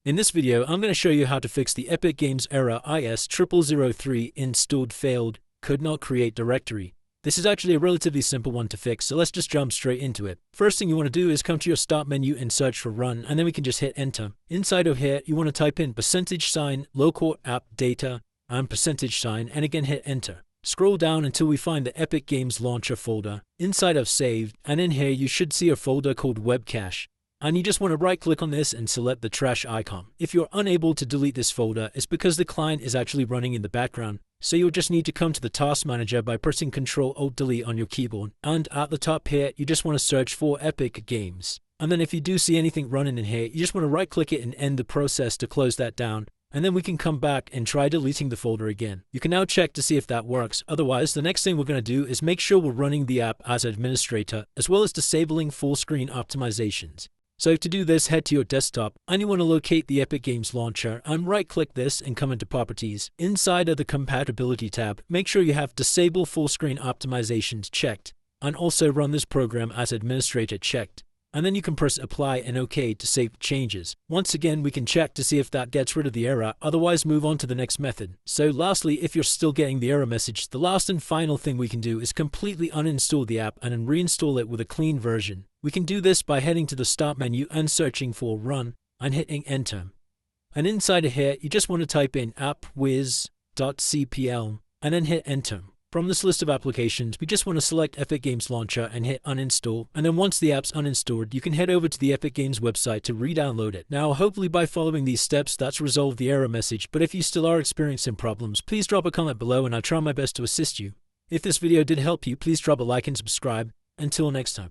In this video, I'm going to show you how to fix the Epic Games error IS-0003 installed failed, could not create directory. This is actually a relatively simple one to fix, so let's just jump straight into it. First thing you want to do is come to your start menu and search for run, and then we can just hit enter. Inside of here, you want to type in %, local app data, and %, and again hit enter. Scroll down until we find the Epic Games launcher folder. Inside of saved, and in here you should see a folder called web cache. And you just want to right click on this and select the trash icon. If you're unable to delete this folder, it's because the client is actually running in the background. So you'll just need to come to the task manager by pressing Ctrl-Alt-Delete on your keyboard. And at the top here, you just want to search for Epic Games. And then if you do see anything running in here, you just want to right click it and end the process to close that down. And then we can come back and try deleting the folder again. You can now check to see if that works. Otherwise, the next thing we're going to do is make sure we're running the app as administrator, as well as disabling full screen optimizations. So to do this, head to your desktop and you want to locate the Epic Games launcher and right click this and come into properties. Inside of the compatibility tab, make sure you have disable full screen optimizations checked and also run this program as administrator checked. And then you can press apply and OK to save changes. Once again, we can check to see if that gets rid of the error, otherwise move on to the next method. So lastly, if you're still getting the error message, the last and final thing we can do is completely uninstall the app and then reinstall it with a clean version. We can do this by heading to the start menu and searching for run and hitting enter. And inside of here, you just want to type in appwiz.cpl and then hit enter. From this list of applications, we just want to select Epic Games Launcher and hit uninstall, and then once the app's uninstalled, you can head over to the Epic Games website to re-download it. Now, hopefully by following these steps, that's resolved the error message, but if you still are experiencing problems, please drop a comment below and I'll try my best to assist you. If this video did help you, please drop a like and subscribe. Until next time.